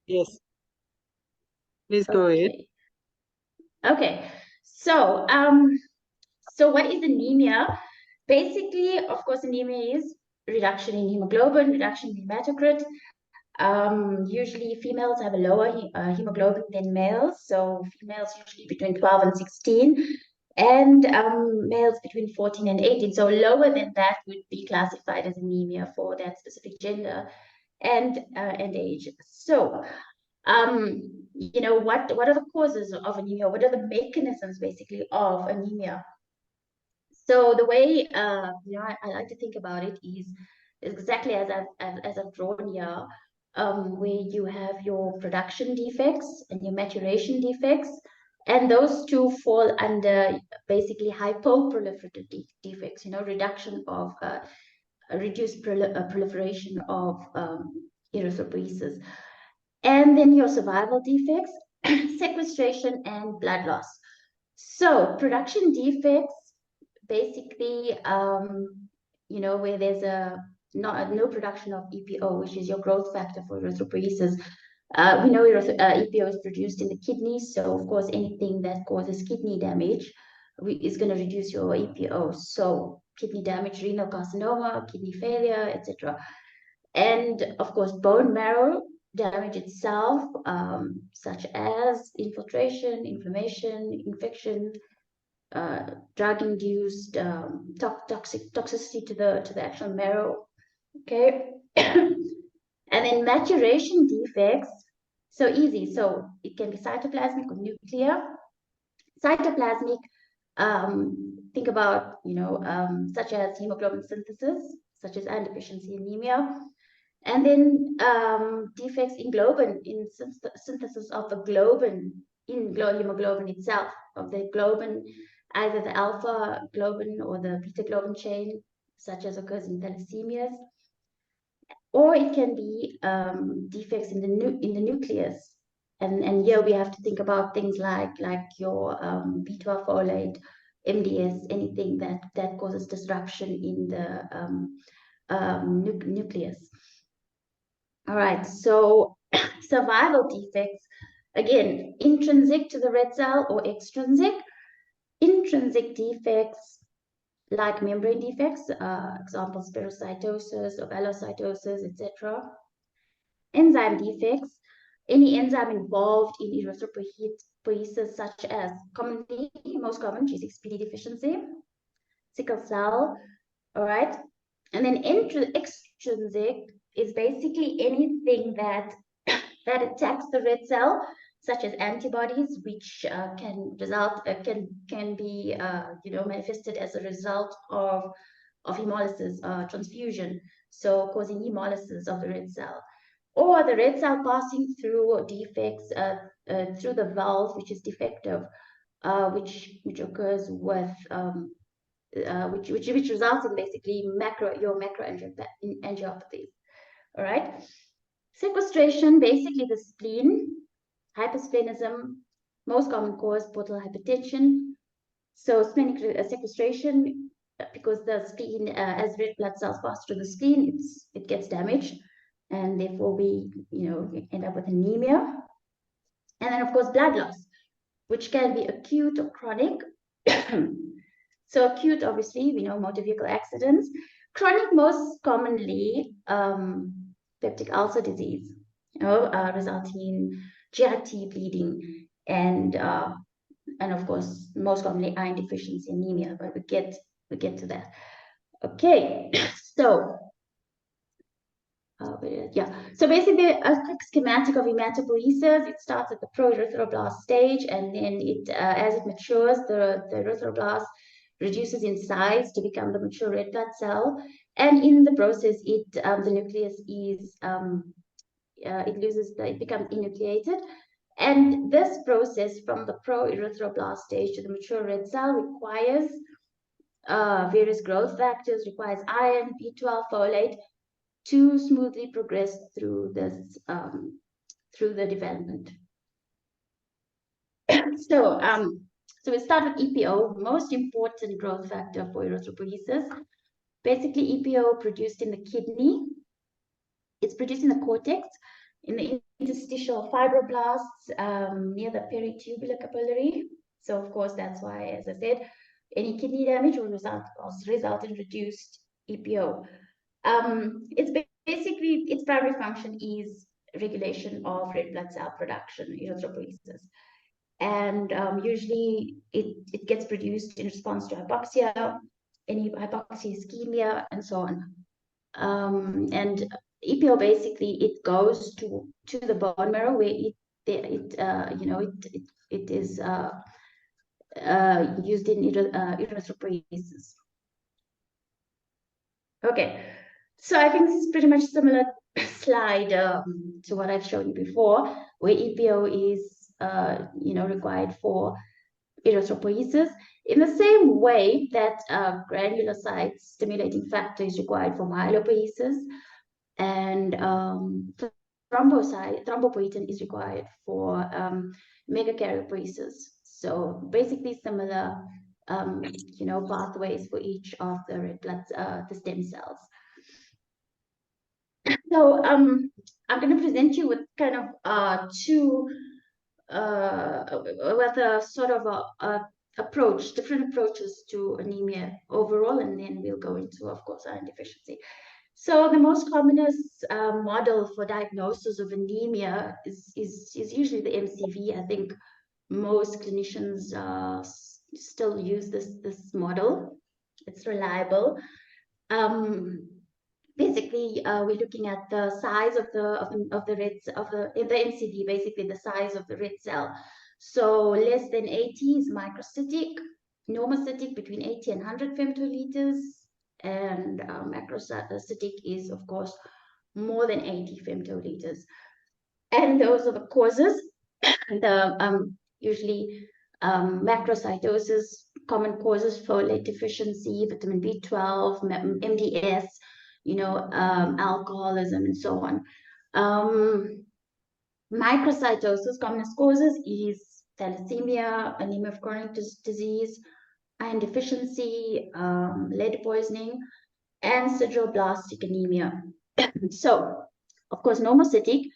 Yes, please go ahead. Okay. So, so what is anemia? Basically, of course, anemia is reduction in hemoglobin, reduction in hematocrit. Usually females have a lower hemoglobin than males, so females usually between 12 and 16, and males between 14 and 18. So lower than that would be classified as anemia for that specific gender and age. So what are the causes of anemia? What are the mechanisms basically of anemia? So the way I like to think about it is exactly as I've drawn here, where you have your production defects and your maturation defects, and those two fall under basically hypoproliferative defects. Reduction of reduced proliferation of erythropoiesis, and then your survival defects, sequestration, and blood loss. So production defects basically, where there's no production of EPO, which is your growth factor for erythropoiesis. We know EPO is produced in the kidneys, so of course anything that causes kidney damage is going to reduce your EPO. So kidney damage, renal carcinoma, kidney failure, etc. And of course bone marrow damage itself, such as infiltration, inflammation, infection, drug-induced toxicity to the actual marrow. Okay, and then maturation defects. So easy. So it can be cytoplasmic or nuclear. Cytoplasmic. Think about such as hemoglobin synthesis, such as iron deficiency anemia, and then defects in globin, in synthesis of the globin in hemoglobin itself, of the globin, either the alpha globin or the beta globin chain, such as occurs in thalassemias, or it can be defects in the nucleus. And here we have to think about things like your B12 folate, MDS, anything that causes disruption in the nucleus. All right, so survival defects, again, intrinsic to the red cell or extrinsic. Intrinsic defects like membrane defects, examples spherocytosis or velocytosis, etc. Enzyme defects, any enzyme involved in erythropoiesis, such as most common G6PD deficiency, sickle cell, all right? And then extrinsic is basically anything that attacks the red cell, such as antibodies, which can be manifested as a result of hemolysis, transfusion, so causing hemolysis of the red cell, or the red cell passing through defects through the valve, which is defective, which occurs with which results in basically macroangiopathy. All right. Sequestration, basically the spleen, hypersplenism, most common cause, portal hypertension. So splenic sequestration, because the spleen, as red blood cells pass through the spleen, it gets damaged, and therefore we end up with anemia. And then of course blood loss, which can be acute or chronic. So acute, obviously, we know motor vehicle accidents. Chronic, most commonly, peptic ulcer disease, resulting in GIT bleeding, and of course, most commonly iron deficiency anemia. But we get to that. Okay, so. So basically, a quick schematic of hematopoiesis. It starts at the proerythroblast stage, and then as it matures, the erythroblast reduces in size to become the mature red blood cell, and in the process, the nucleus is it becomes enucleated, and this process from the proerythroblast stage to the mature red cell requires various growth factors, requires iron, B12, folate, to smoothly progress through this through the development. So we start with EPO, most important growth factor for erythropoiesis. Basically, EPO produced in the kidney. It's produced in the cortex, in the intestine, interstitial fibroblasts near the peritubular capillary. So of course, that's why, as I said, any kidney damage will result in reduced EPO. It's basically, its primary function is regulation of red blood cell production, erythropoiesis. And usually it gets produced in response to hypoxia, any hypoxia, ischemia, and so on. And EPO basically, it goes to the bone marrow where it is used in erythropoiesis. Okay, so I think this is pretty much similar slide to what I've shown you before, where EPO is required for erythropoiesis, in the same way that granulocyte stimulating factor is required for myelopoiesis, and thrombopoietin is required for megakaryopoiesis. So basically similar pathways for each of the red blood the stem cells. So I'm going to present you with kind of with a sort of a different approaches to anemia overall, and then we'll go into, of course, iron deficiency. So the most commonest model for diagnosis of anemia is usually the MCV. I think most clinicians still use this model. It's reliable. Basically, we're looking at the size of the MCV, basically the size of the red cell. So less than 80 is microcytic, normocytic between 80 and 100 femtoliters, and macrocytic is, of course, more than 80 femtoliters. And those are the causes. Usually macrocytosis, common causes: folate deficiency, vitamin B12, MDS, alcoholism, and so on. Microcytosis, commonest causes is thalassemia, anemia of chronic disease, iron deficiency, lead poisoning, and sideroblastic anemia. So, of course, normocytic,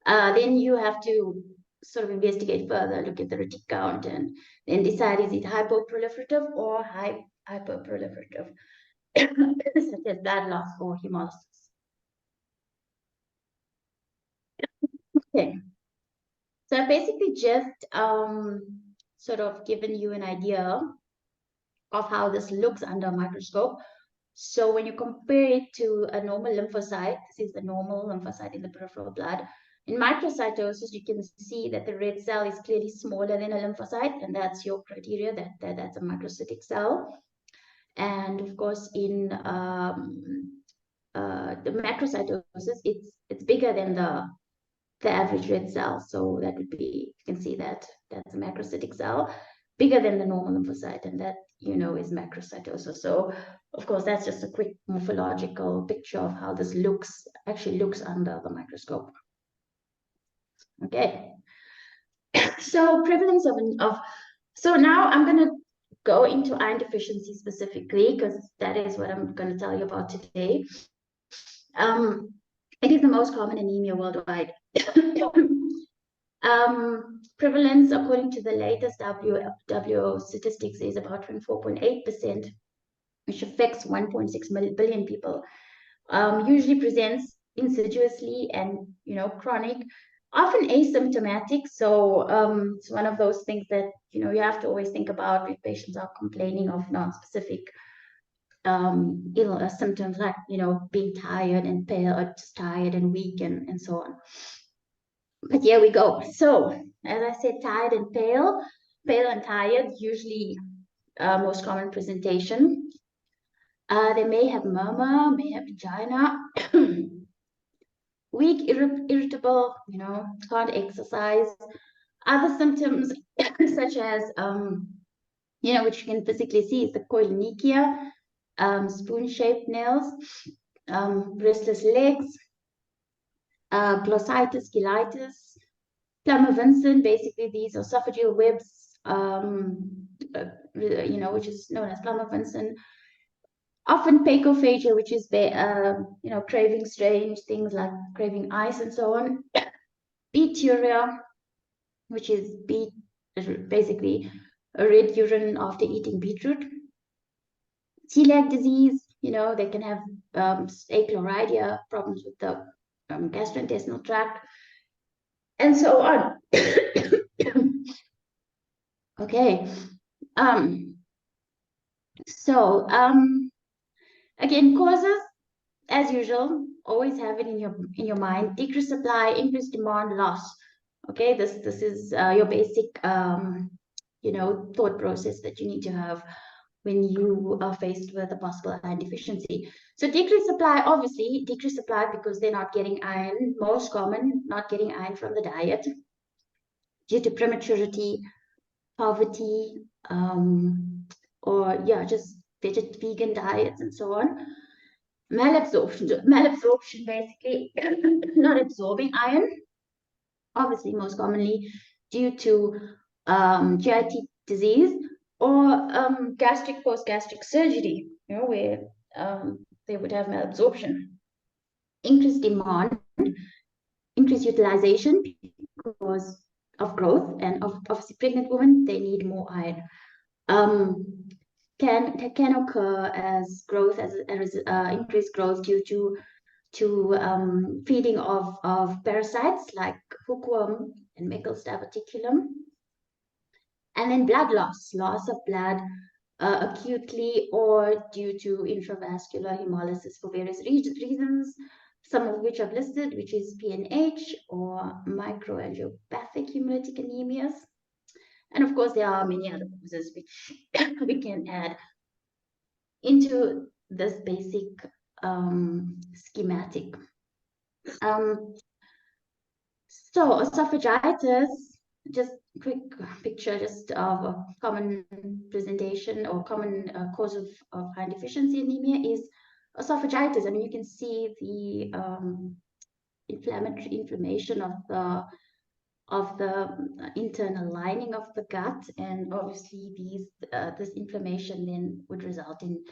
then you have to sort of investigate further, look at the retic count, and then decide, is it hypoproliferative or hyperproliferative, such as blood loss or hemolysis. Okay, so I've basically just sort of given you an idea of how this looks under a microscope. So when you compare it to a normal lymphocyte, this is the normal lymphocyte in the peripheral blood. In microcytosis, you can see that the red cell is clearly smaller than a lymphocyte, and that's your criteria that that's a microcytic cell. And of course, in the macrocytosis, it's bigger than the average red cell. So that would be, you can see that that's a macrocytic cell, bigger than the normal lymphocyte, and that is macrocytosis. So of course, that's just a quick morphological picture of how this actually looks under the microscope. Okay, so prevalence so now I'm going to go into iron deficiency specifically, because that is what I'm going to tell you about today. It is the most common anemia worldwide. Prevalence, according to the latest WHO statistics, is about 24.8%, which affects 1.6 billion people. Usually presents insidiously and chronic, often asymptomatic. So it's one of those things that you have to always think about if patients are complaining of non-specific symptoms, like being tired and pale, or just tired and weak, and so on. But here we go. So as I said, tired and pale and tired, usually most common presentation. They may have murmur, may have angina, weak, irritable, can't exercise. Other symptoms such as, which you can physically see, is the koilonychia, spoon-shaped nails, restless legs, glossitis, gillitis, plummer-Vincent. Basically, these esophageal webs, which is known as plummer-Vincent. Often pacophagia, which is craving strange things like craving ice and so on. Beet beeturia, which is basically a red urine after eating beetroot. Celiac disease, they can have achlorhydria, problems with the gastrointestinal tract, and so on. Okay. Again, causes, as usual, always have it in your mind. Decreased supply, increased demand, loss. Okay, this is your basic thought process that you need to have when you are faced with a possible iron deficiency. So decreased supply, obviously, decreased supply because they're not getting iron. Most common, not getting iron from the diet due to prematurity, poverty, or just vegan diets and so on. Malabsorption basically not absorbing iron, obviously most commonly due to GIT disease or post-gastric surgery, where they would have malabsorption. Increased demand, increased utilization because of growth, and obviously pregnant women, they need more iron. Can occur as growth, as increased growth due to feeding of parasites like hookworm and Meckel's diverticulum. And then blood loss of blood acutely or due to intravascular hemolysis for various reasons, some of which I've listed, which is PNH or microangiopathic hemolytic anemias. And of course, there are many other causes which we can add into this basic schematic. So esophagitis, just quick picture just of a common presentation or common cause of iron deficiency anemia is esophagitis. I mean, you can see the inflammation of the internal lining of the gut, and obviously this inflammation then would result in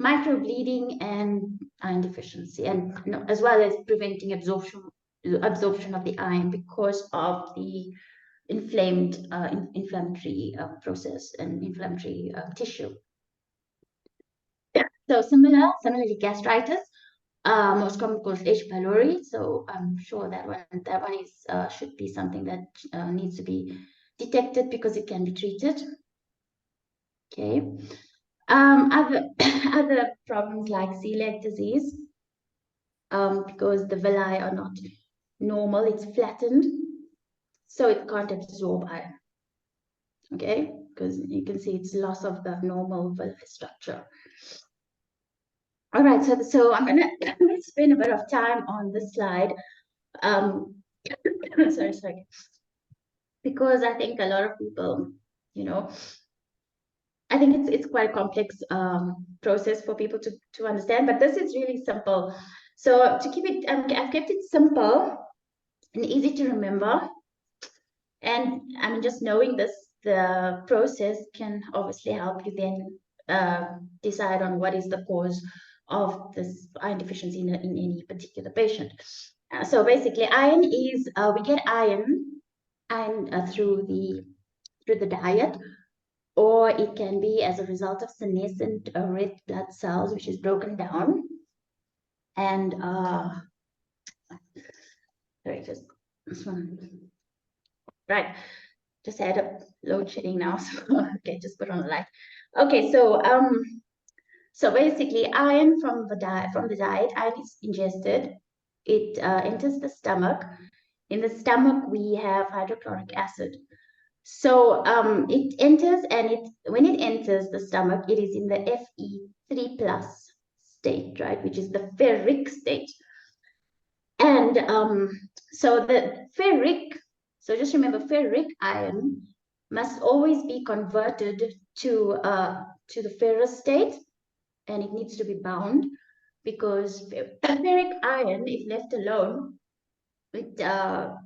microbleeding and iron deficiency, and as well as preventing absorption of the iron because of the inflammatory process and inflammatory tissue. So similarly, gastritis, most common cause H. pylori. So I'm sure that one is should be something that needs to be detected because it can be treated. Okay. Other problems like celiac disease, because the villi are not normal, it's flattened, so it can't absorb iron. Okay, because you can see it's loss of the normal villi structure. All right, so I'm gonna spend a bit of time on this slide. Sorry, because I think a lot of people, I think it's quite a complex process for people to understand, but this is really simple. So to keep it, I've kept it simple and easy to remember. And I mean, just knowing the process can obviously help you then decide on what is the cause of this iron deficiency in any particular patient. So basically, iron is we get iron through the diet, or it can be as a result of senescent red blood cells, which is broken down. And sorry, just this one. Right, just had a load shedding now, so okay, just put on the light. Okay, so basically, iron from the diet, iron is ingested. It enters the stomach. In the stomach, we have hydrochloric acid. So it enters, and when it enters the stomach, it is in the Fe3+ state, right, which is the ferric state. And so the ferric, so just remember, ferric iron must always be converted to the ferrous state, and it needs to be bound, because ferric iron, if left alone, it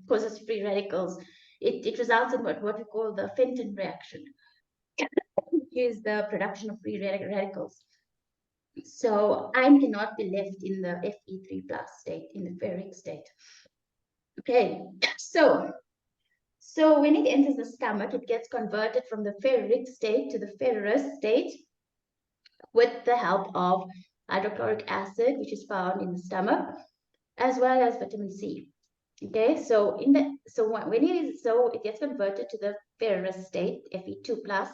causes free radicals. It results in what we call the Ferritin reaction, which is the production of free radicals. So iron cannot be left in the Fe3+ state, in the ferric state. Okay, so So when it enters the stomach, it gets converted from the ferric state to the ferrous state with the help of hydrochloric acid, which is found in the stomach, as well as vitamin C. Okay, so when it gets converted to the ferrous state, Fe2 plus.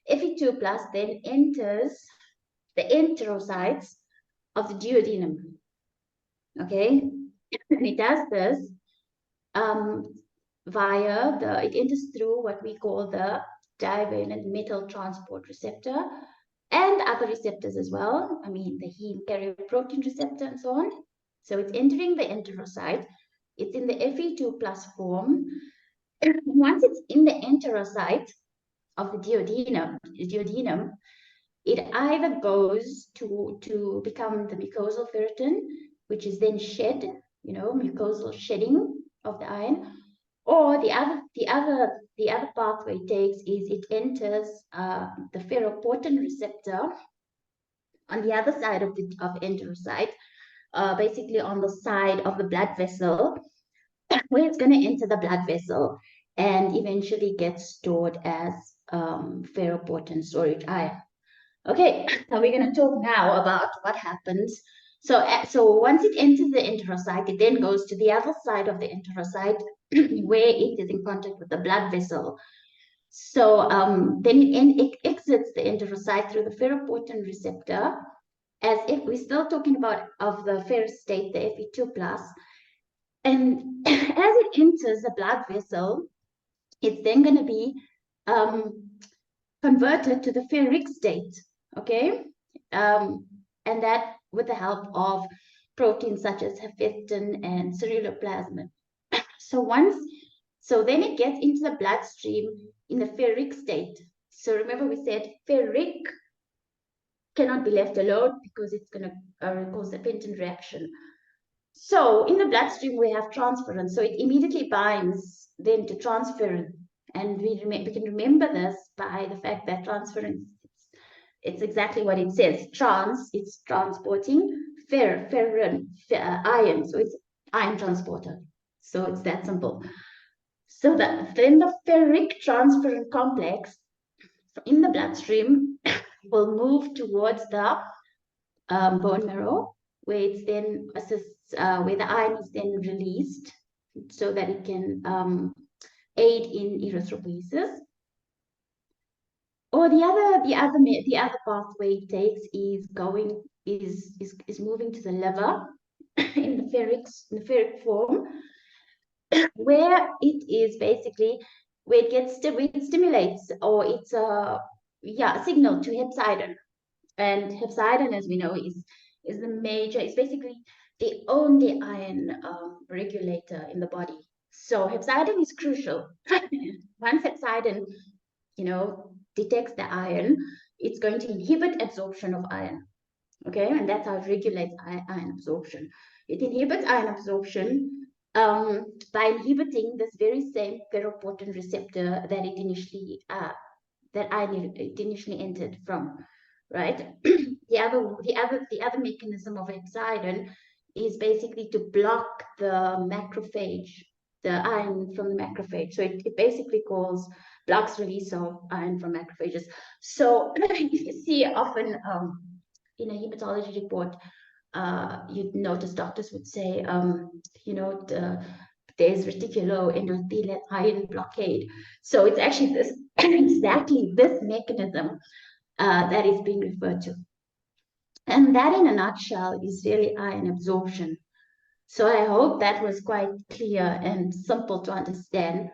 Fe2 plus then enters the enterocytes of the duodenum. Okay, and it does this it enters through what we call the divalent metal transport receptor and other receptors as well. I mean, the heme carrier protein receptor and so on. So it's entering the enterocyte. It's in the Fe2 plus form. Once it's in the enterocyte of the duodenum, it either goes to become the mucosal ferritin, which is then shed, mucosal shedding of the iron, or the other pathway it takes is it enters the ferroportin receptor on the other side of the enterocyte, basically on the side of the blood vessel, where it's going to enter the blood vessel and eventually get stored as ferroportin storage iron. Okay, so we're going to talk now about what happens. So once it enters the enterocyte, it then goes to the other side of the enterocyte where it is in contact with the blood vessel. So then it exits the enterocyte through the ferroportin receptor, as if we're still talking about of the ferrous state, the Fe2 plus. And as it enters the blood vessel, it's then going to be converted to the ferric state, okay? And that with the help of proteins such as ferritin and ceruloplasmin. So then it gets into the bloodstream in the ferric state. So remember we said ferric cannot be left alone because it's going to cause a Penton reaction. So in the bloodstream, we have transference. So it immediately binds then to transferrin. And we can remember this by the fact that transference, it's exactly what it says. It's transporting ferrin, iron. So it's iron transporter. So it's that simple. So that then the ferric transferrin complex in the bloodstream will move towards the bone marrow, where it's then where the iron is then released, so that it can aid in erythropoiesis. Or the other pathway it takes is moving to the liver in the ferric form, where it is basically where it stimulates, or it's a signal to hepcidin. And hepcidin, as we know, is it's basically the only iron regulator in the body. So hepcidin is crucial. Once hepcidin, detects the iron, it's going to inhibit absorption of iron. Okay, and that's how it regulates iron absorption. It inhibits iron absorption by inhibiting this very same ferroportin receptor that it initially entered from. Right. The other mechanism of hepcidin is basically to block the macrophage, the iron from the macrophage. So it basically blocks release of iron from macrophages. So you see often in a hematology report, you'd notice doctors would say, there's reticuloendothelial iron blockade. So it's actually this exactly this mechanism that is being referred to. And that in a nutshell is really iron absorption. So I hope that was quite clear and simple to understand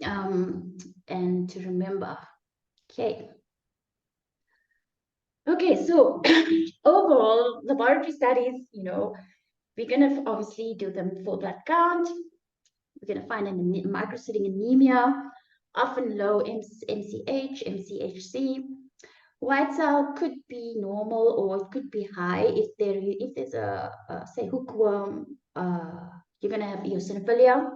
and to remember. Okay. Okay, so overall, laboratory studies, we're going to obviously do them full blood count. We're going to find microcytic anemia, often low MCH, MCHC. White cell could be normal or it could be high. If there's a say hookworm, you're going to have eosinophilia.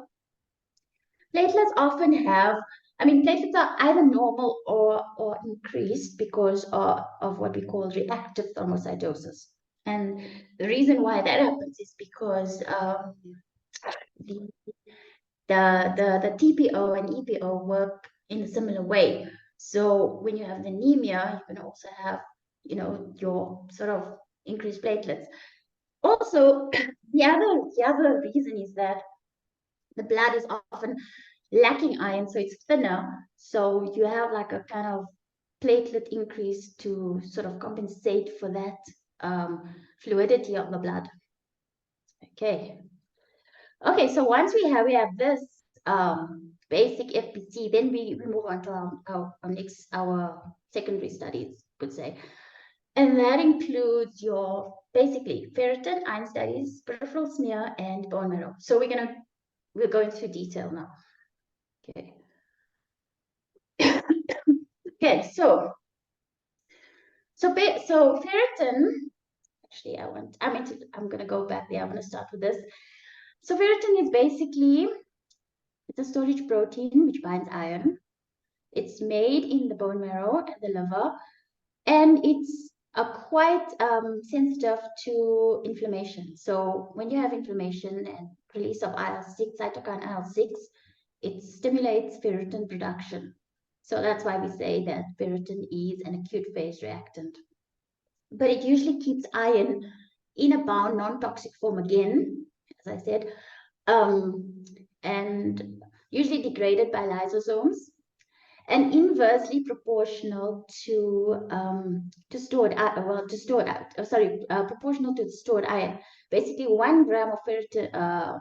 Platelets often platelets are either normal or increased because of what we call reactive thrombocytosis. And the reason why that happens is because the TPO and EPO work in a similar way. So when you have the anemia, you can also have, you know, your sort of increased platelets. Also, the other reason is that the blood is often lacking iron, so it's thinner. So you have like a kind of platelet increase to sort of compensate for that fluidity of the blood. Okay. Okay, so once we have this basic FPC, then we move on to our secondary studies, could say. And that includes your basically ferritin, iron studies, peripheral smear, and bone marrow. So we'll go into detail now. Okay. Okay, so ferritin, actually I'm gonna go back there. I'm gonna start with this. So ferritin is basically, it's a storage protein which binds iron. It's made in the bone marrow and the liver, and it's quite sensitive to inflammation. So when you have inflammation and release of IL-6, cytokine IL-6, it stimulates ferritin production. So that's why we say that ferritin is an acute phase reactant. But it usually keeps iron in a bound non-toxic form again, as I said, and usually degraded by lysosomes, and inversely proportional to proportional to the stored iron. Basically, 1 gram of ferritin,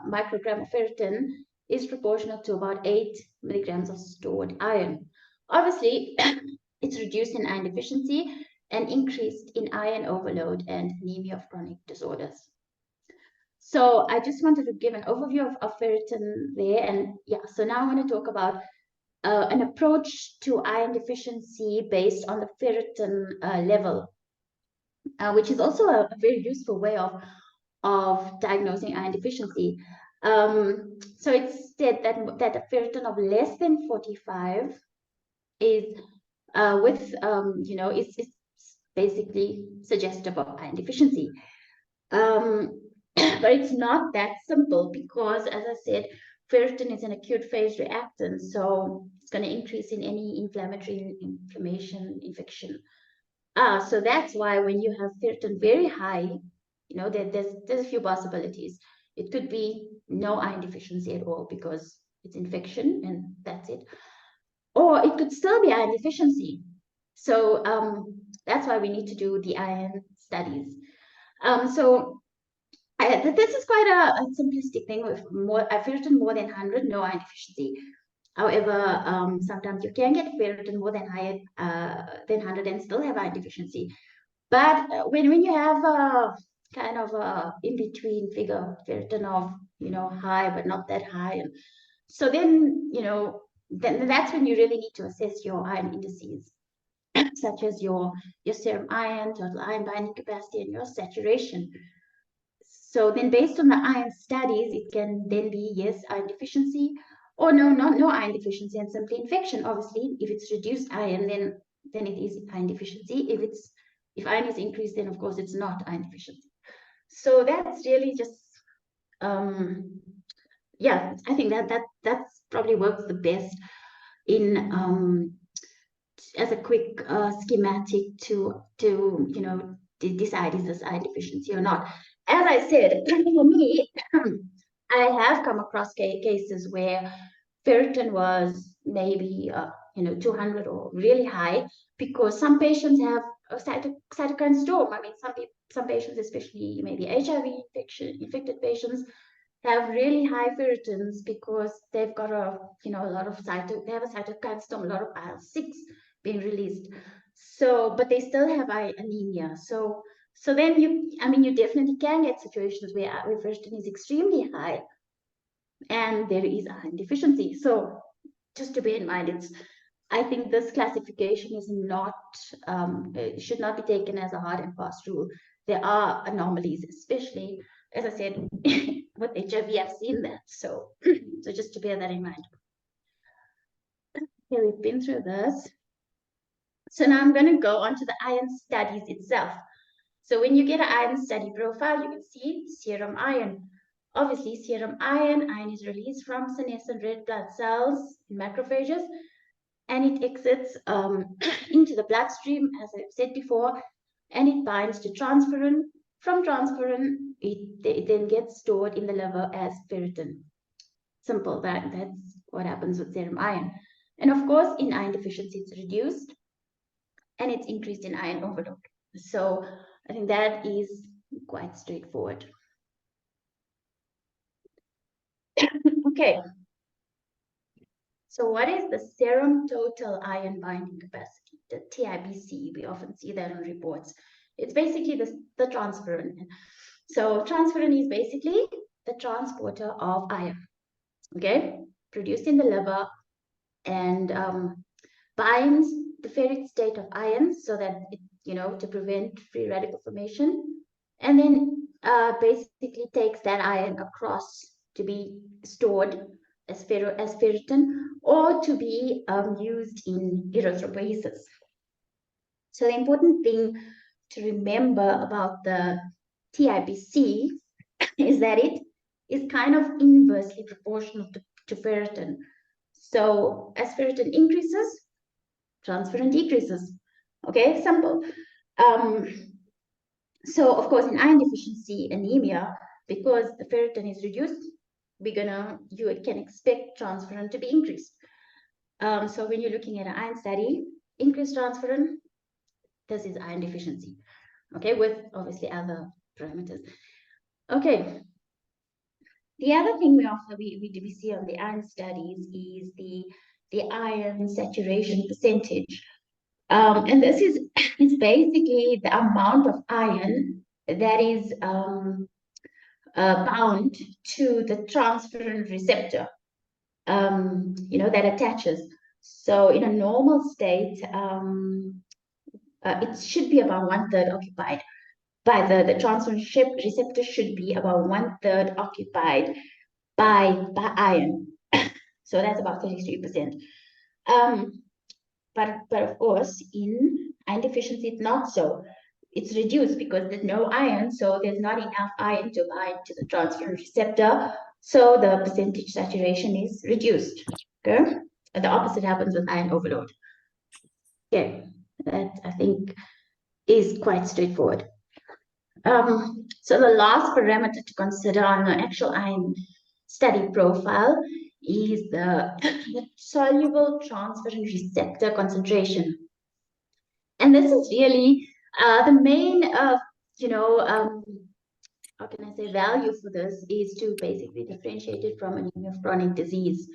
microgram of ferritin is proportional to about 8 milligrams of stored iron. Obviously, it's reduced in iron deficiency and increased in iron overload and anemia of chronic disorders. So I just wanted to give an overview of ferritin there. And yeah, so now I want to talk about an approach to iron deficiency based on the ferritin level, which is also a very useful way of diagnosing iron deficiency. So it's said that a ferritin of less than 45 is it's basically suggestive of iron deficiency. But it's not that simple because, as I said, ferritin is an acute phase reactant, so it's going to increase in any inflammation, infection. So that's why when you have ferritin very high, you know, there's a few possibilities. It could be no iron deficiency at all because it's infection and that's it. Or it could still be iron deficiency. So that's why we need to do the iron studies. This is quite a simplistic thing with ferritin more than 100, no iron deficiency. However, sometimes you can get ferritin more than 100 and still have iron deficiency. But when you have a kind of a in-between figure, ferritin of, you know, high but not that high, and so then, you know, then that's when you really need to assess your iron indices, such as your serum iron, total iron binding capacity, and your saturation. So then based on the iron studies, it can then be, yes, iron deficiency, or no iron deficiency and simply infection. Obviously, if it's reduced iron, then it is iron deficiency. If iron is increased, then of course it's not iron deficiency. So that's really just, yeah, I think that's probably works the best in as a quick schematic to you know, decide is this iron deficiency or not. As I said, for me, I have come across cases where ferritin was maybe 200 or really high, because some patients have a cytokine storm. I mean, some patients, especially maybe HIV infected patients, have really high ferritins because they've got they have a cytokine storm, a lot of IL-6 being released. So, but they still have anemia. So then you definitely can get situations where ferritin is extremely high and there is iron deficiency. So just to bear in mind, I think this classification is not, should not be taken as a hard and fast rule. There are anomalies, especially, as I said, with HIV, I've seen that. So, so just to bear that in mind. Okay, we've been through this. So now I'm going to go on to the iron studies itself. So when you get an iron study profile, you can see serum iron. obviously serum iron. Iron is released from senescent red blood cells in macrophages, and it exits into the bloodstream, as I've said before, and it binds to transferrin. From transferrin, it then gets stored in the liver as ferritin. Simple. That's what happens with serum iron. And of course, in iron deficiency, it's reduced and it's increased in iron overload. So I think that is quite straightforward. Okay. So what is the serum total iron binding capacity, the TIBC? We often see that in reports. It's basically the transferrin. So transferrin is basically the transporter of iron, okay, produced in the liver, and binds the ferric state of iron so that it, to prevent free radical formation, and then basically takes that iron across to be stored as ferritin, or to be used in erythropoiesis. So the important thing to remember about the TIBC is that it is kind of inversely proportional to ferritin. So as ferritin increases, transferrin decreases. Okay, simple. So of course, in iron deficiency anemia, because the ferritin is reduced, you can expect transferrin to be increased. So when you're looking at an iron study, increased transferrin, this is iron deficiency. Okay, with obviously other parameters. Okay. The other thing we see on the iron studies is the iron saturation percentage. And this is it's basically the amount of iron that is bound to the transferrin receptor, that attaches. So in a normal state, it should be about 1/3 occupied. By the transferrin receptor should be about 1/3 occupied by iron. So that's about 33%. But of course, in iron deficiency, it's not so. It's reduced because there's no iron, so there's not enough iron to bind to the transferrin receptor. So the percentage saturation is reduced. Okay, and the opposite happens with iron overload. Okay, that I think is quite straightforward. So the last parameter to consider on the actual iron study profile is the soluble transferrin receptor concentration. And this is really the main, how can I say, value for this is to basically differentiate it from anemia of chronic disease.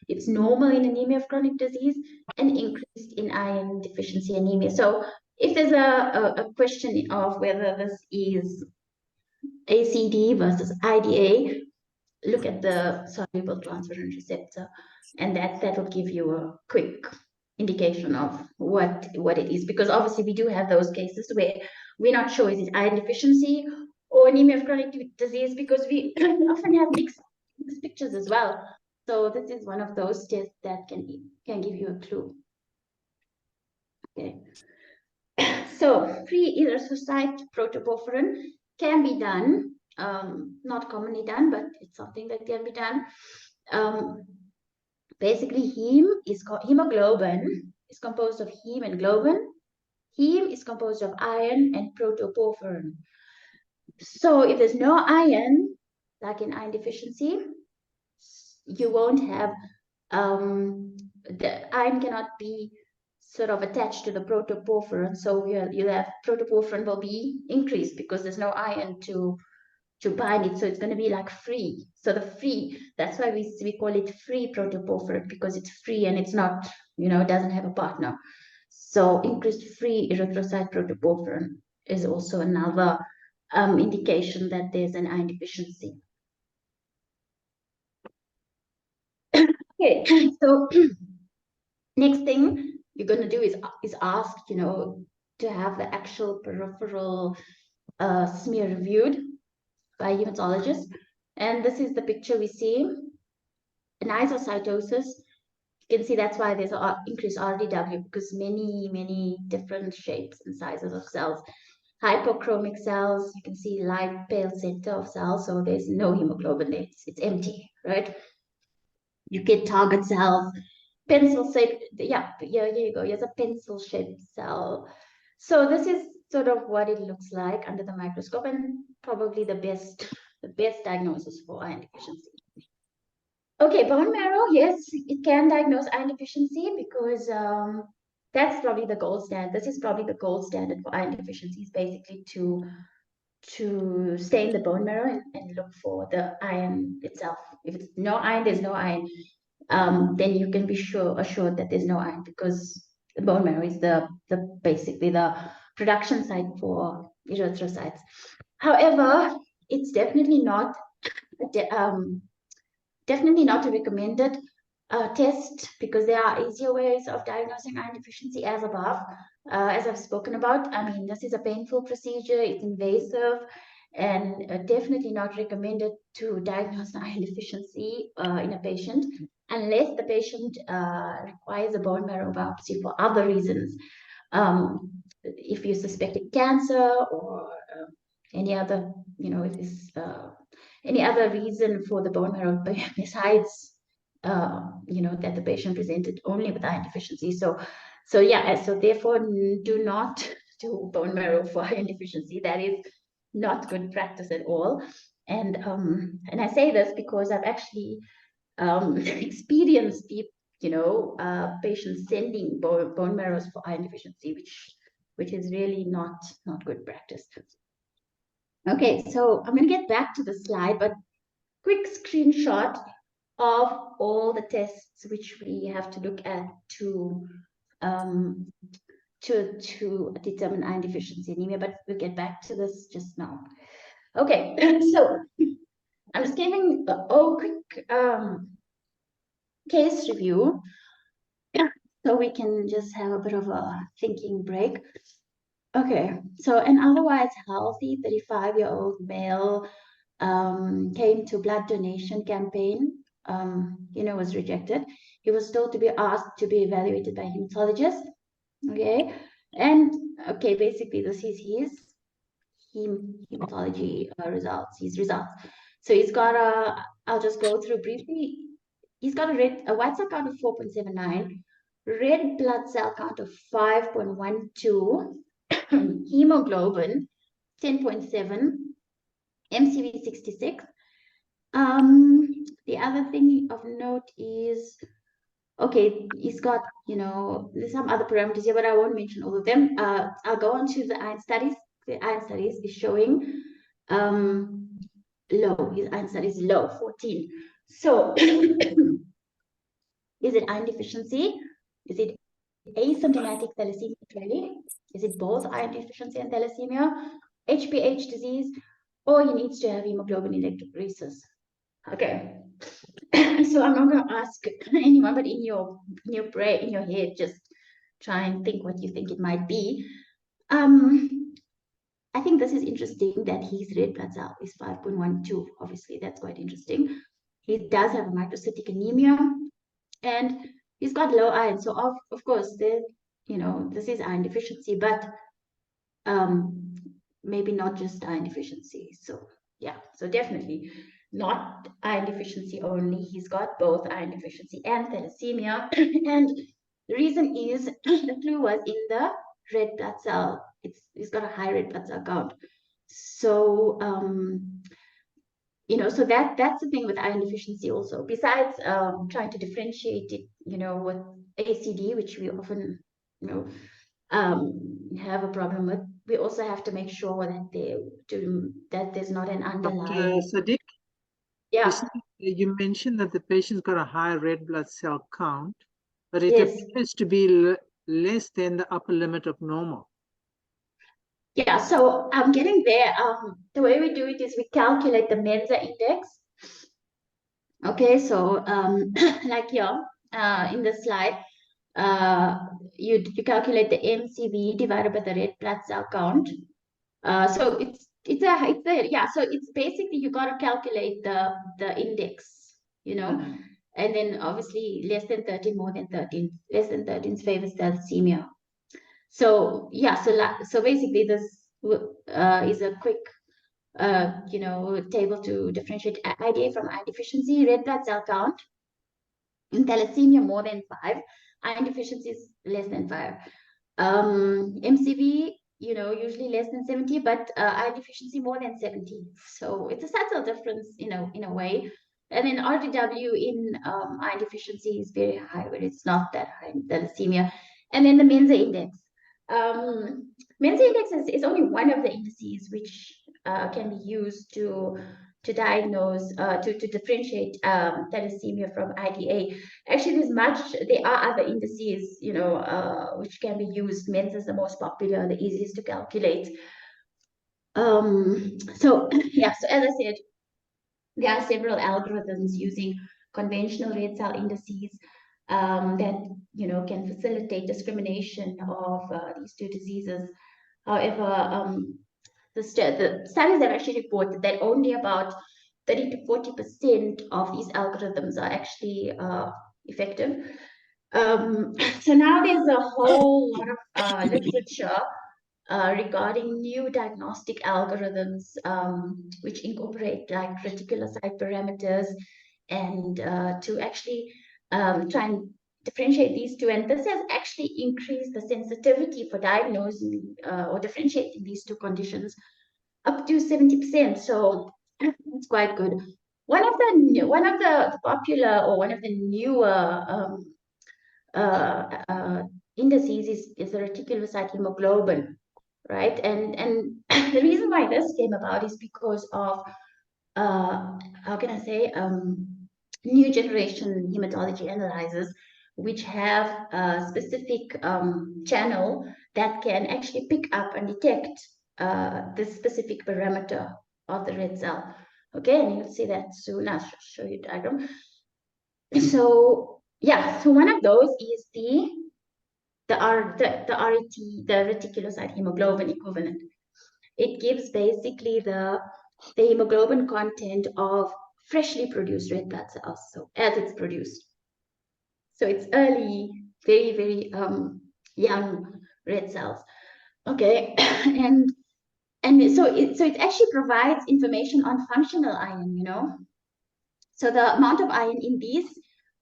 It's normal in anemia of chronic disease and increased in iron deficiency anemia. So if there's a question of whether this is ACD versus IDA, look at the soluble transferrin receptor, and that will give you a quick indication of what it is, because obviously we do have those cases where we're not sure is it iron deficiency or anemia of chronic disease, because we often have mixed pictures as well. So this is one of those tests that can give you a clue. Okay. So pre-erythrocyte protoporphyrin can be done, not commonly done, but it's something that can be done. Basically, hemoglobin is composed of heme and globin. Heme is composed of iron and protoporphyrin. So if there's no iron, like in iron deficiency, you won't have, the iron cannot be sort of attached to the protoporphyrin. So you have protoporphyrin will be increased because there's no iron to bind it. So it's going to be like free. So that's why we call it free protoporphyrin, because it's free and it's not, doesn't have a partner. So increased free erythrocyte protoporphyrin is also another indication that there's an iron deficiency. Okay, so next thing you're going to do is ask, to have the actual peripheral smear reviewed by a hematologist. And this is the picture we see. In isocytosis, you can see that's why there's an increased RDW, because many different shapes and sizes of cells hypochromic cells. You can see light pale center of cells, so there's no hemoglobin there. It's empty, right? You get target cells, pencil shaped. Yeah, here you go. Here's a pencil shaped cell. So this is sort of what it looks like under the microscope, and probably the best diagnosis for iron deficiency. Okay, bone marrow, yes, it can diagnose iron deficiency because that's probably the gold standard. This is probably the gold standard for iron deficiency, is basically to stain the bone marrow and look for the iron itself. If it's no iron, there's no iron. Then you can be assured that there's no iron, because the bone marrow is basically the production site for erythrocytes. However, it's definitely not a recommended test, because there are easier ways of diagnosing iron deficiency as above, as I've spoken about. I mean, this is a painful procedure, it's invasive, and definitely not recommended to diagnose iron deficiency in a patient unless the patient requires a bone marrow biopsy for other reasons. If you suspected cancer or any other, if there's any other reason for the bone marrow besides, that the patient presented only with iron deficiency. So therefore, do not do bone marrow for iron deficiency. That is not good practice at all. And I say this because I've actually experienced patients sending bone marrows for iron deficiency, which is really not good practice. Okay, so I'm going to get back to the slide, but quick screenshot of all the tests which we have to look at to determine iron deficiency anemia, but we'll get back to this just now. Okay, so I'm just giving a quick case review, so we can just have a bit of a thinking break. Okay, so an otherwise healthy 35-year-old male came to blood donation campaign, was rejected. He was told to be asked to be evaluated by a hematologist. Okay, and okay, basically this is his hematology results, So he's got I'll just go through briefly. He's got a white cell count of 4.79, red blood cell count of 5.12, hemoglobin 10.7, MCV 66. The other thing of note is, okay, he's got, there's some other parameters here, but I won't mention all of them. I'll go on to the iron studies. The iron studies is showing low. His iron studies low, 14. So is it iron deficiency? Is it asymptomatic thalassemia really? Is it both iron deficiency and thalassemia, HPH disease, or he needs to have hemoglobin electrophoresis? Okay, so I'm not going to ask anyone, but in your brain, in your head, just try and think what you think it might be. I think this is interesting that his red blood cell is 5.12. Obviously, that's quite interesting. He does have a microcytic anemia, and he's got low iron. So of course, this is iron deficiency, but maybe not just iron deficiency. So yeah, so definitely not iron deficiency only. He's got both iron deficiency and thalassemia. And the reason is the clue was in the red blood cell. He's got a high red blood cell count. So so that's the thing with iron deficiency also. Besides trying to differentiate it, with ACD, which we often, have a problem with, we also have to make sure that there's not an underlying. Dr. Sedick, Yeah. You mentioned that the patient's got a high red blood cell count, but it Yes. appears to be less than the upper limit of normal. Yeah, so I'm getting there. The way we do it is we calculate the Mensa index. Okay, so like here in the slide, you calculate the MCV divided by the red blood cell count. So so it's basically you got to calculate the index, and then obviously less than 13, more than 13, less than 13 favors thalassemia. So yeah, so basically this is a quick table to differentiate IDA from iron deficiency. Red blood cell count in thalassemia more than 5, iron deficiency is less than 5. MCV, usually less than 70, but iron deficiency more than 70. So it's a subtle difference, in a way. And then RDW in iron deficiency is very high, but it's not that high in thalassemia. And then the Mensa index. Mensa index is only one of the indices which can be used to diagnose, to differentiate thalassemia from IDA. Actually, there are other indices, which can be used. Mensa is the most popular, the easiest to calculate. So as I said, there are several algorithms using conventional red cell indices that can facilitate discrimination of these two diseases. However, the studies have actually reported that only about 30 to 40% of these algorithms are actually effective. So now there's a whole lot of literature regarding new diagnostic algorithms which incorporate like reticulocyte parameters and to actually try and differentiate these two. And this has actually increased the sensitivity for diagnosing or differentiating these two conditions up to 70%. So it's quite good. One of the popular, or one of the newer indices is the reticulocyte hemoglobin, right? And the reason why this came about is because of how can I say, new generation hematology analyzers, which have a specific channel that can actually pick up and detect this specific parameter of the red cell. Okay, and you'll see that soon. I'll show you a diagram. So so one of those is the RET, the reticulocyte hemoglobin equivalent. It gives basically the hemoglobin content of freshly produced red blood cells, so as it's produced. So it's early, very, very young red cells. Okay, and so it actually provides information on functional iron, So the amount of iron in these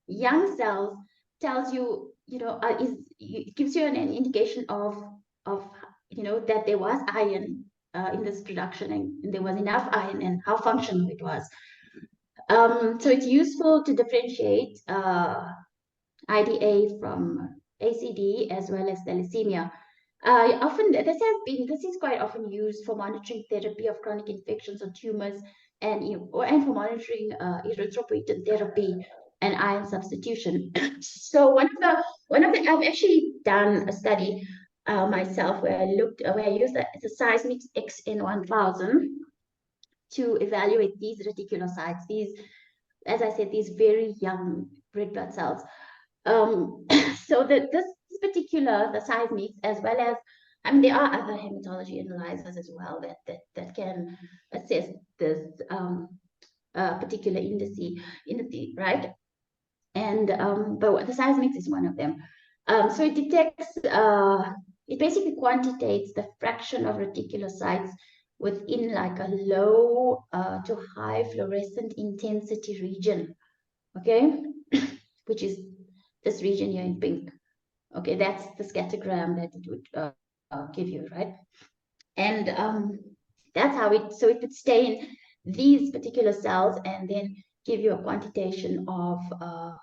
young cells tells you, it gives you an indication of that there was iron in this production, and there was enough iron, and how functional it was. So it's useful to differentiate IDA from ACD as well as thalassemia. This is quite often used for monitoring therapy of chronic infections or tumors, and for monitoring erythropoietin therapy and iron substitution. So I've actually done a study myself where I used the Seismic XN1000 to evaluate these reticulocytes. As I said, these very young red blood cells. So this particular, the Seismics, as well as, there are other hematology analyzers as well that can assess this particular indice, right? And but the Seismics is one of them. So it detects, it basically quantitates the fraction of reticulocytes within like a low to high fluorescent intensity region, okay, which is this region here in pink. Okay, that's the scattergram that it would give you, right? And that's how it would stay in these particular cells and then give you a quantitation of how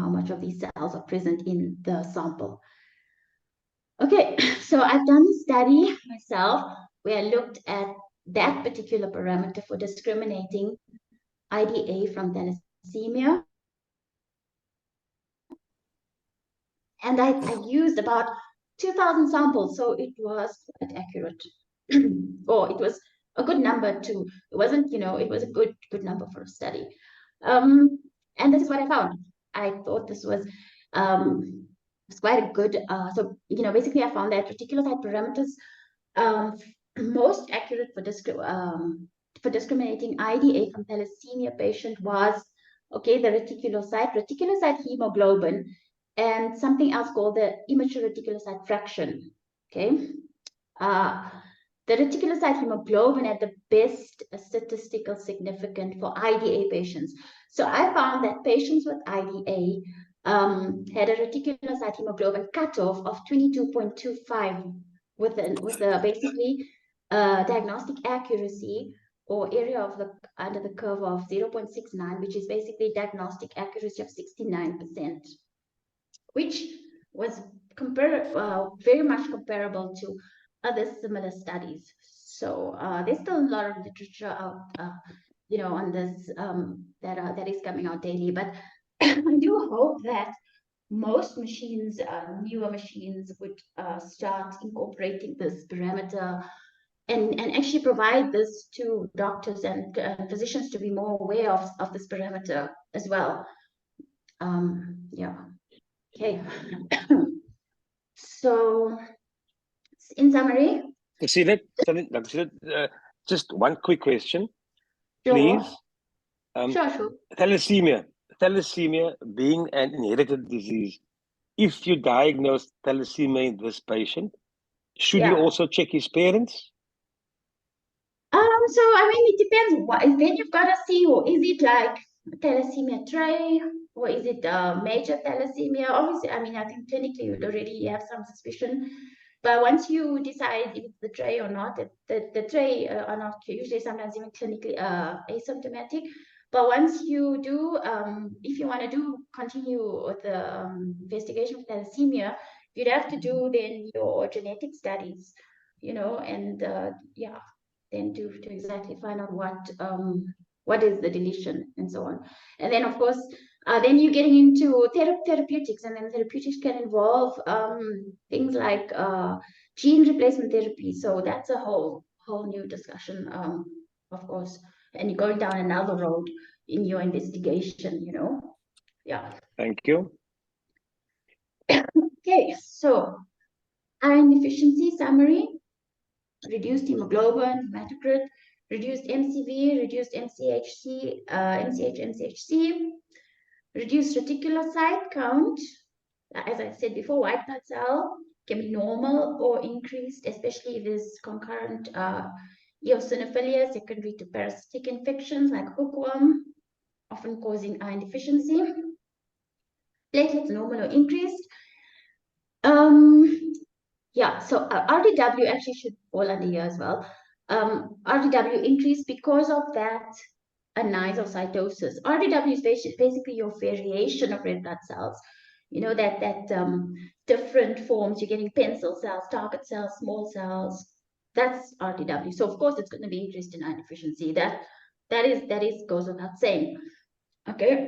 much of these cells are present in the sample. Okay, so I've done the study myself where I looked at that particular parameter for discriminating IDA from thalassemia. And I used about 2,000 samples, so it was quite accurate. Or it was a good number too. It wasn't, it was a good number for a study. And this is what I found. I thought this was quite a good, so, basically I found that reticulocyte parameters most accurate for discriminating IDA from thalassemia patient was, okay, the reticulocyte hemoglobin, and something else called the immature reticulocyte fraction, okay? the reticulocyte hemoglobin had the best statistical significance for IDA patients. So I found that patients with IDA had a reticulocyte hemoglobin cutoff of 22.25 with a basically diagnostic accuracy or area of the under the curve of 0.69, which is basically diagnostic accuracy of 69%, which was very much comparable to other similar studies. So there's still a lot of literature out, on this that is coming out daily. But I do hope that most machines, newer machines, would start incorporating this parameter and actually provide this to doctors and physicians to be more aware of this parameter as well. Yeah. Okay. So, in summary, Dr. Sedick, just one quick question, sure. please. Sure. Thalassemia being an inherited disease, if you diagnose thalassemia in this patient, should you also check his parents? So I mean, it depends. Then you've got to see, or is it like thalassemia tray, or is it major thalassemia? Obviously, I mean, I think clinically you'd already have some suspicion, but once you decide if it's the tray or not, the tray are not usually sometimes even clinically asymptomatic. But once you do, if you want to continue with the investigation of thalassemia, you'd have to do then your genetic studies, and then to exactly find out what is the deletion and so on. And then of course, then you're getting into therapeutics, and then therapeutics can involve things like gene replacement therapy. So that's a whole new discussion, of course, and you're going down another road in your investigation, Yeah. Thank you. Okay, so iron deficiency summary: reduced hemoglobin, hematocrit, reduced MCV, reduced MCHC, MCHC, reduced reticulocyte count. As I said before, white blood cell can be normal or increased, especially if there's concurrent eosinophilia secondary to parasitic infections like hookworm, often causing iron deficiency. Platelets normal or increased. So RDW actually should fall under here as well. RDW increased because of that anisocytosis. RDW is basically your variation of red blood cells. That different forms. You're getting pencil cells, target cells, small cells. That's RDW. So of course it's going to be increased in iron deficiency. That goes without saying. Okay.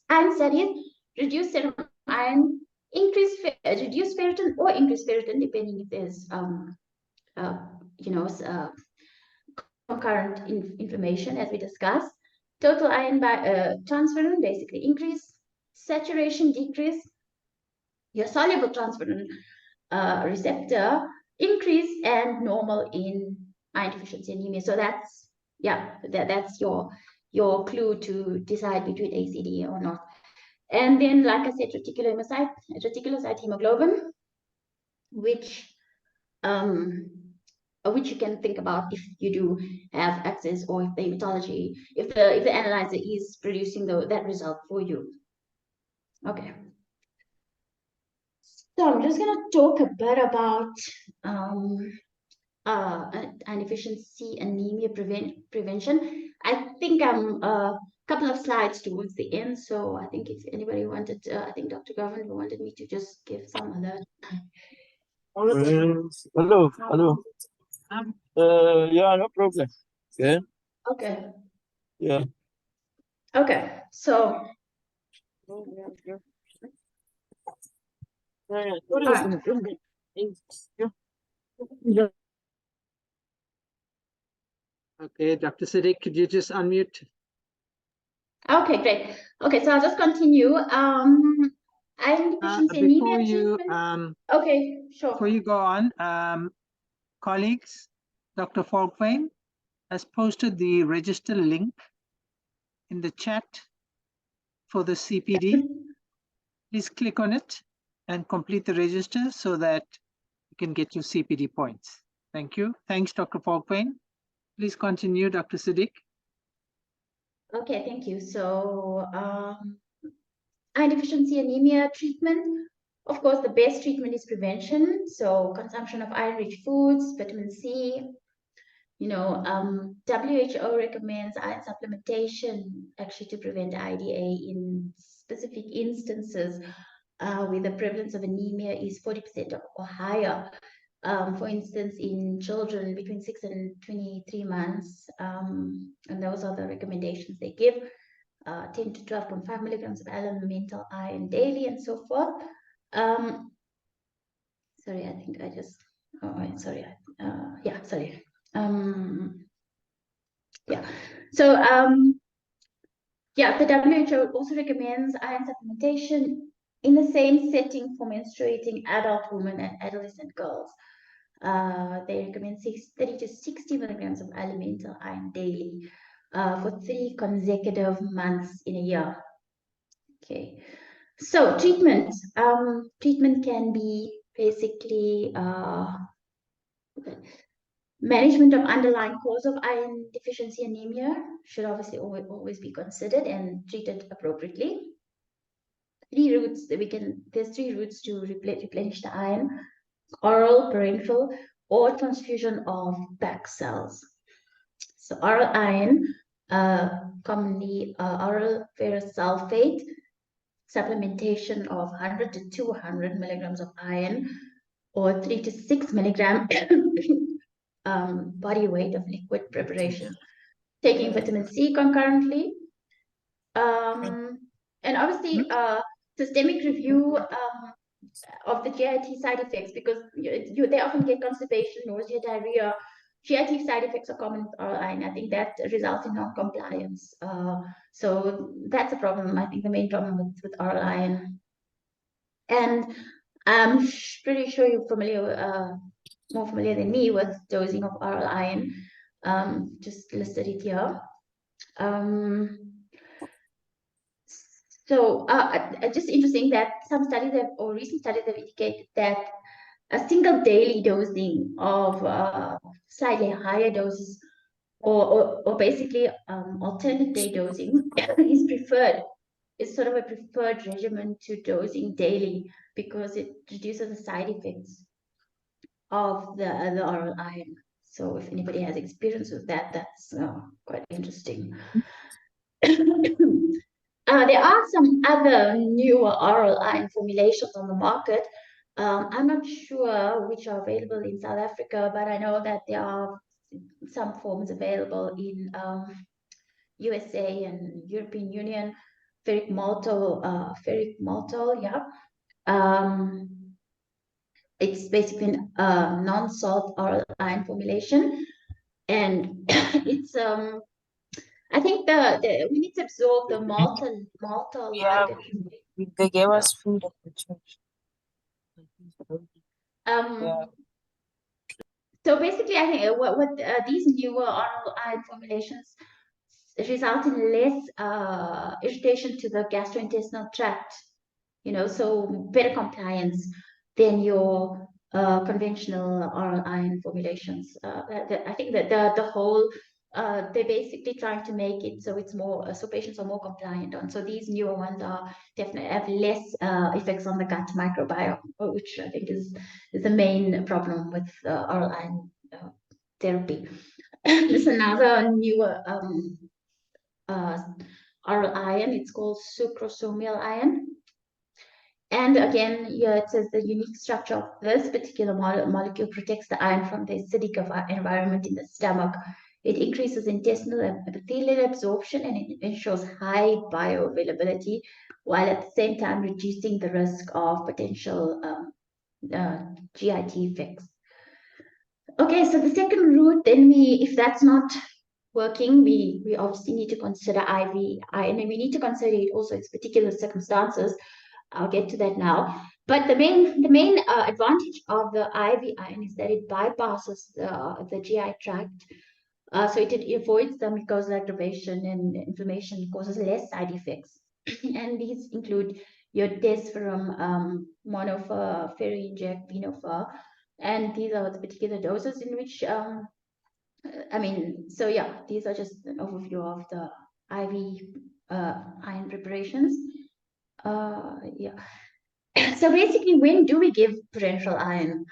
Iron studies: reduced serum iron, reduce ferritin or increase ferritin, depending if there's concurrent inflammation, as we discussed. Total iron by transferrin basically increase, saturation decrease, your soluble transferrin receptor increase, and normal in iron deficiency anemia. So that's your clue to decide between ACD or not. And then, like I said, reticulocyte hemoglobin, which you can think about if you do have access, or if the hematology, if the analyzer is producing that result for you. Okay. So I'm just going to talk a bit about iron deficiency anemia prevention. I think I'm couple of slides towards the end, so I think if anybody wanted, I think Dr. Govan wanted me to just give some alert. Hello. Yeah, no problem. Yeah. Okay. Yeah. Okay. So. Okay, Dr. Sedick, could you just unmute? Okay, great. Okay, so I'll just continue. Iron deficiency anemia. Okay, sure. Before you go on, colleagues, Dr. Falkwain has posted the register link in the chat for the CPD. Please click on it and complete the register so that you can get your CPD points. Thank you. Thanks, Dr. Falkwain. Please continue, Dr. Sedick. Okay, thank you. So, iron deficiency anemia treatment. Of course, the best treatment is prevention. So, consumption of iron-rich foods, vitamin C. You know, WHO recommends iron supplementation actually to prevent IDA in specific instances where the prevalence of anemia is 40% or higher. For instance, in children between 6 and 23 months, and those are the recommendations they give, 10 to 12.5 milligrams of elemental iron daily and so forth. Sorry, I think I just, sorry. Yeah, sorry. Yeah, so yeah, the WHO also recommends iron supplementation in the same setting for menstruating adult women and adolescent girls. They recommend 30 to 60 milligrams of elemental iron daily for 3 consecutive months in a year. Okay, so treatment. Treatment can be basically management of underlying cause of iron deficiency anemia should obviously always be considered and treated appropriately. There's 3 routes to replenish the iron: oral, parenteral, or transfusion of back cells. So oral iron, commonly oral ferrous sulfate, supplementation of 100 to 200 milligrams of iron, or 3 to 6 milligram body weight of liquid preparation, taking vitamin C concurrently. And obviously, systemic review of the GIT side effects, because they often get constipation, nausea, diarrhea. GIT side effects are common with oral iron. I think that results in non-compliance. So that's a problem. I think the main problem with oral iron. And I'm pretty sure you're familiar, more familiar than me with dosing of oral iron. Just listed it here. So just interesting that some studies or recent studies have indicated that a single daily dosing of slightly higher doses or basically alternate day dosing is preferred. It's sort of a preferred regimen to dosing daily because it reduces the side effects of the oral iron. So if anybody has experience with that, that's quite interesting. There are some other newer oral iron formulations on the market. I'm not sure which are available in South Africa, but I know that there are some forms available in USA and European Union. Ferric maltol, yeah. It's basically a non-salt oral iron formulation, and it's I think we need to absorb the maltol Yeah, they gave us food at the church. Yeah. So basically, I think what these newer oral iron formulations result in less irritation to the gastrointestinal tract, you know, so better compliance than your conventional oral iron formulations. I think that the whole they're basically trying to make it so it's more so patients are more compliant on. So these newer ones are definitely have less effects on the gut microbiome, which I think is the main problem with oral iron therapy. There's another newer oral iron. It's called sucrosomial iron. And again, here it says the unique structure of this particular molecule protects the iron from the acidic environment in the stomach. It increases intestinal epithelial absorption and it ensures high bioavailability, while at the same time reducing the risk of potential GIT effects. Okay, so the second route, then if that's not working, we obviously need to consider IV iron, and we need to consider it also its particular circumstances. I'll get to that now. But the main advantage of the IV iron is that it bypasses the GI tract. So it avoids the mucosal aggravation and inflammation, causes less side effects. And these include your desferum, monofer, ferroinject, venofer, And these are the particular doses in which, I mean, so yeah, these are just an overview of the IV iron preparations. Yeah. So basically, when do we give parenteral iron?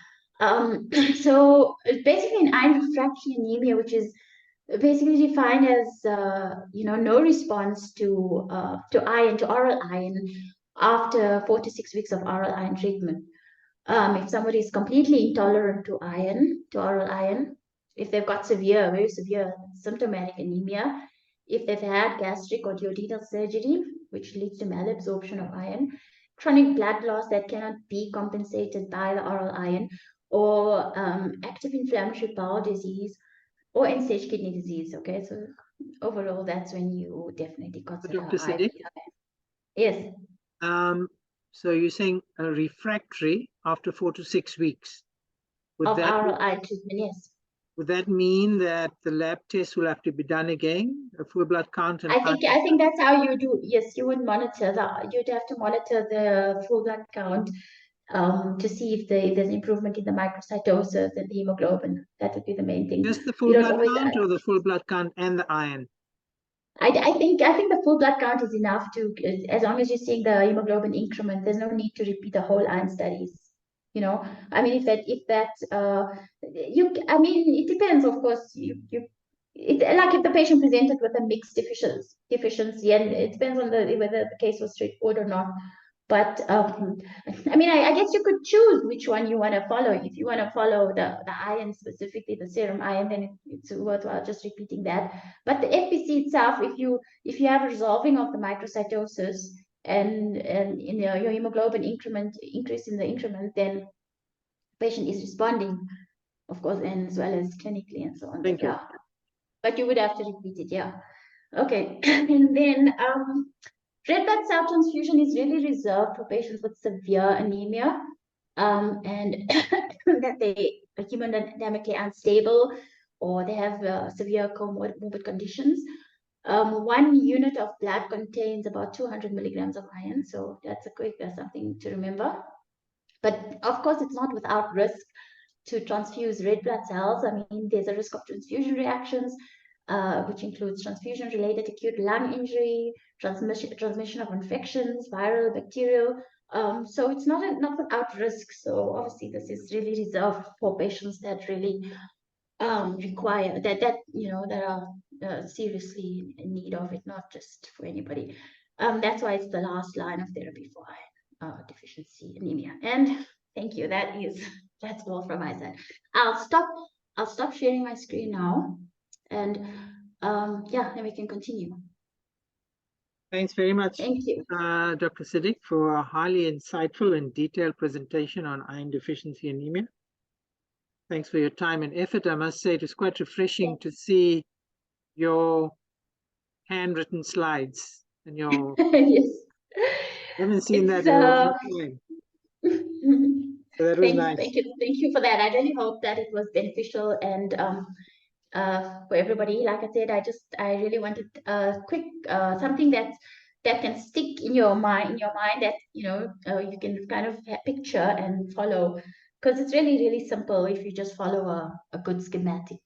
So basically in iron refractory anemia, which is basically defined as no response to iron, to oral iron, after 4 to 6 weeks of oral iron treatment. If somebody is completely intolerant to iron, to oral iron, if they've got severe, very severe symptomatic anemia, if they've had gastric or duodenal surgery, which leads to malabsorption of iron, chronic blood loss that cannot be compensated by the oral iron, or active inflammatory bowel disease, or end-stage kidney disease. Okay, so overall, that's when you definitely consider Dr. IV Sedick? iron. Yes. So you're saying a refractory after 4 to 6 weeks. Of oral iron treatment, yes. Would that mean that the lab test will have to be done again, a full blood count? And I think that's how you do. Yes, you would monitor that. You'd have to monitor the full blood count to see if there's improvement in the microcytosis and the hemoglobin. That would be the main thing. just the full blood count or the full blood count and the iron? I think the full blood count is enough to, as long as you're seeing the hemoglobin increment. There's no need to repeat the whole iron studies. I mean, I mean, it depends, of course. Like if the patient presented with a mixed deficiency, and it depends on whether the case was straightforward or not. But I mean, I guess you could choose which one you want to follow. If you want to follow the iron, specifically the serum iron, then it's worthwhile just repeating that. But the FBC itself, if you have resolving of the microcytosis and your hemoglobin increase in the increment, then the patient is responding, of course, and as well as clinically and so on. Thank you. But you would have to repeat it, yeah. Okay, and then red blood cell transfusion is really reserved for patients with severe anemia, and that they are hemodynamically unstable, or they have severe comorbid conditions. 1 unit of blood contains about 200 milligrams of iron, so that's something to remember. But of course, it's not without risk to transfuse red blood cells. I mean, there's a risk of transfusion reactions, which includes transfusion-related acute lung injury, transmission of infections, viral, bacterial. So it's not without risk. So obviously, this is really reserved for patients that really require that are seriously in need of it, not just for anybody. That's why it's the last line of therapy for iron deficiency anemia. And thank you. That's all from my side. I'll stop sharing my screen now, and yeah, then we can continue. Thanks very much. Thank you, Dr. Sedick, for a highly insightful and detailed presentation on iron deficiency anemia. Thanks for your time and effort. I must say it was quite refreshing to see your handwritten slides and your. yes. I haven't seen that in a long time. So that was nice. Thank you for that. I really hope that it was beneficial and for everybody. Like I said, I really wanted a quick something that can stick in your mind that you can kind of picture and follow, because it's really, really simple if you just follow a good schematic.